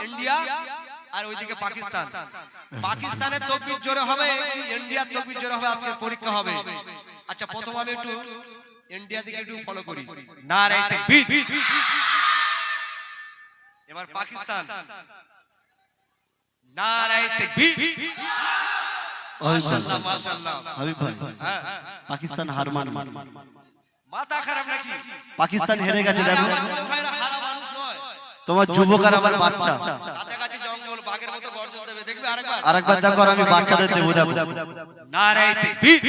India আর ওইদিকে পাকিস্তান। পাকিস্তানের তাকবীর জোরে হবে, ইন্ডিয়ার তাকবীর জোরে হবে, আজকে পরীক্ষা হবে। আচ্ছা প্রথম আমি একটু ইন্ডিয়া দিকে একটু ফলো করি। নারে তাকবীর। এবার পাকিস্তান। নারে তাকবীর। মাশাআল্লাহ মাশাআল্লাহ। হাবিব ভাই, পাকিস্তান হার মান মাথা খারাপ নাকি? পাকিস্তান হেরে গেছে দেখো। ভাইরা হারা মানুষ নয়। তোমার যুবকরা আবার বাচ্চা। কাছাকাছি জঙ্গল বাঘের মতো গর্জন দেবে, দেখবে আরেকবার। আরেকবার দেখো, আর আমি বাচ্চাদের দেবো দেখো। নারে তাকবীর।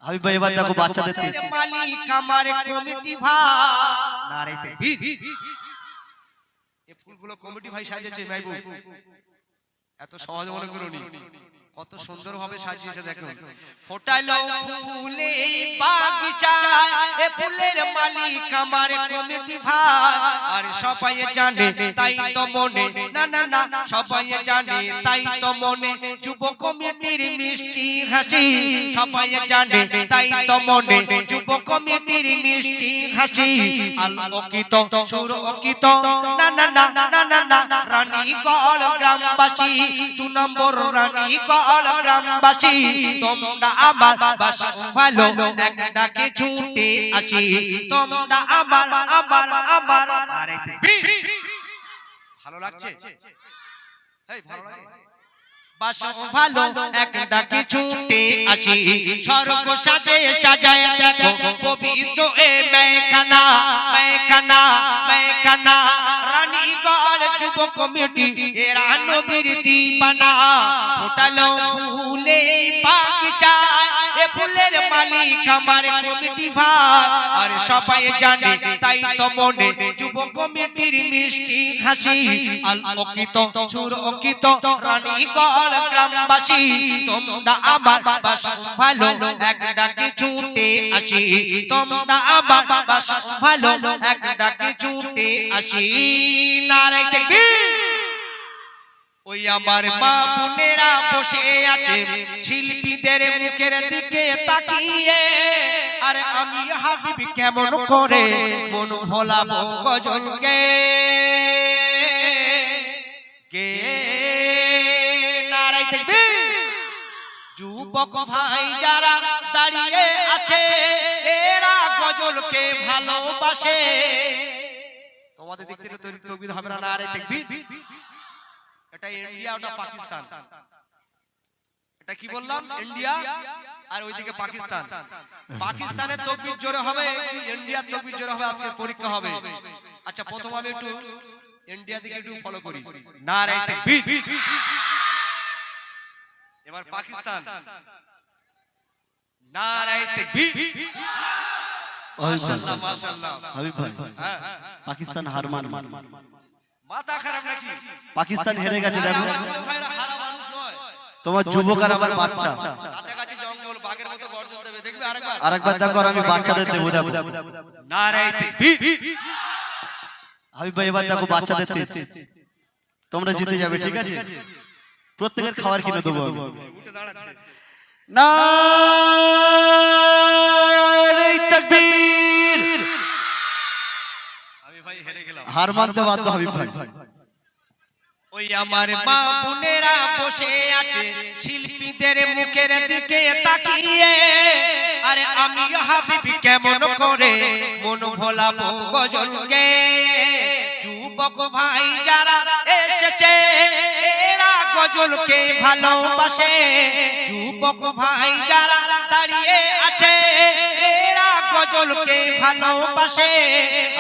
হাবিব ভাই এবার দেখো বাচ্চাদের দেবো। মালিক আমার কমিটি ভাই। নারে তাকবীর। এই ফুলগুলো কমিটি ভাই সাজিয়েছে মাইবু। এত সহজ মনে করুনি, কত সুন্দরভাবে সাজিয়েছে দেখুন। ফোটালো ফুলে বাগিচায়, এ ফুলের মালিক আমার কমিটি ভাই। আর সবাই জানে তাই তো মনে, না না না সবাই জানে তাই তো মনে, যুব কমিটির মিষ্টি হাসি। সবাই জানে তাই তো মনে, যুব কমিটির মিষ্টি হাসি। আলোকিত সুরকিত, না না না না না না রানীগঞ্জ গ্রামবাসী, 2 নম্বর রানীগঞ্জ গ্রামবাসী। তোমরা আমার বাসা ভালো, এক ডাকে ছুটে আসি। তোমরা আমার আমার আমার। আরে ভালো লাগছে? এই ভালো লাগে? বাসা ভালো, এক ডাকে ছুটে আসি। স্বর্গ সাজে সাজায় দেখো পবিত্র এ মেখানা, মেখানা মেখানা। রানীগঞ্জ যুব কমিটি এরা নবীর দিবানা। ফোটালো ফুলে বাগিচায়, এ ফুলের মালিক আমার কমিটি ভাই। আর সবাই জানে তাই তো মনে, যুব কমিটির মিষ্টি হাসি। আলোকিত সুরকিত রানীগঞ্জ গ্রামবাসী। তোমরা আমার বাসা ভালো, এক ডাকে ছুটে আসি। তোমরা আমার বাসা ভালো, এক ডাকে ছুটে আসি। নারে তাকবীর। ওই আমার মা বোনেরা বসে আছে শিল্পীদের মুখের দিকে তাকিয়ে। আরে আমি হাবিব কেমন করে মন ভোলাবো গজলকে কে। নারে তাকবীর। যুবক ভাই যারা দাঁড়িয়ে আছে, এরা গজলকে ভালোবাসে। তোমাদের দিক থেকে তৈরি তকবীর হবে না? নারে তাকবীর। এটা ইন্ডিয়া, ওটা পাকিস্তান। এটা কি বললাম? ইন্ডিয়া আর ওইদিকে পাকিস্তান। পাকিস্তানের তাকবীর জোরে হবে, ইন্ডিয়ার তাকবীর জোরে হবে, আজকে পরীক্ষা হবে। আচ্ছা প্রথম আমি একটু ইন্ডিয়া দিকে একটু ফলো করি। নারে তাকবীর। এবার পাকিস্তান। নারে তাকবীর। মাশাআল্লাহ মাশাআল্লাহ। হাবিব ভাই, পাকিস্তান হার মান মাথা খারাপ নাকি? পাকিস্তান হেরে গেছে দেখো। ভাইরা হারা মানুষ নয়। তোমার যুবকরা আবার বাচ্চা। কাছাকাছি জঙ্গল বাঘের মতো গর্জন দেবে, দেখবে আরেকবার। আরেকবার দেখো, আর আমি বাচ্চাদের দেবো দেখো। নারে তাকবীর। হাবিব ভাই এবার দেখো বাচ্চাদের দেবো। তোমরা জিতে যাবে, ঠিক আছে? প্রত্যেকের খাবার কিনে দেবো আমি। উঠে দাঁড়াচ্ছে। নারে তাকবীর। আমি ভাই হেরে গেলাম। হার মানতে বাধ্য হাবিব ভাই। ওই আমার মা বোনেরা বসে আছে শিল্পীদের মুখের দিকে তাকিয়ে। আরে আমি হাবিব কেমন করে মন ভোলাবো গজলকে। যুবক ভাই যারা এসেছে, এরা গজলকে ভালোবাসে। যুবক ভাই যারা দাঁড়িয়ে আছে, এরা গজলকে ভালোবাসে।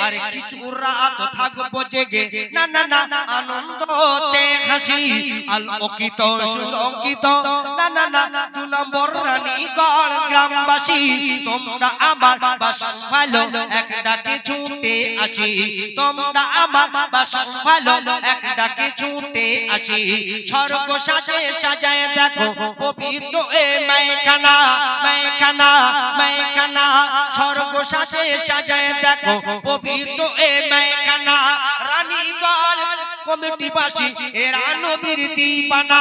আর কিছু রাত থাকবো জেগে, না না না আনন্দতে হাসি। আলোকিত সুলকিত, না না না 2 নম্বর রানীগঞ্জ গ্রামবাসী। তোমরা আমার বাসা ভালো, এক ডাকে ছুটে আসি। তোমরা আমার বাসা ভালো, এক ডাকে ছুটে আসি। স্বর্গ সাজে সাজায় দেখো পবিত্র এ মেখানা, মেখানা মেখানা। স্বর্গ সাজে সাজায় দেখো পবিত্র এ মেখানা। রানীগঞ্জ কমিটি বাসী এরা নবীর দিবানা।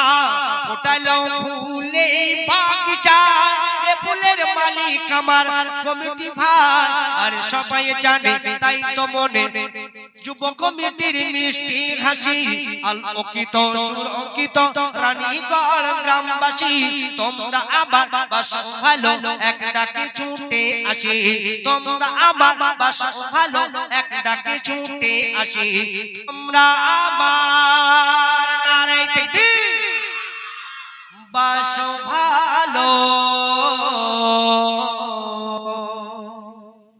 ফোটালো ফুলে বাগিচায়, এ ফুলের মালিক আমার কমিটি ভাই। আর সবাই জানে তাই তো মনে, যুব কমিটির মিষ্টি হাসি আলোকিত সুর অঙ্কিত রানীগঞ্জ গ্রামবাসী তোমরা আবার বাসো ভালো এক ডাকে ছুটে আসি তোমরা আবার বাসো ভালো এক ডাকে ছুটে আসি তোমরা আবার নারে তাকবীর বাসো ভালো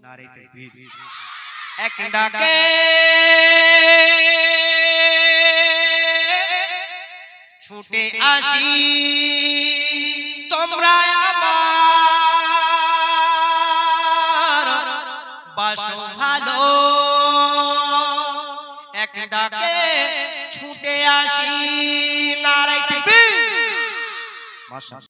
নারে তাকবীর এক ডাকে ছুটে আসি তোমরা আমার বাসো ভালো এক ডাকে ছুটে আসি নারে তাকবীর।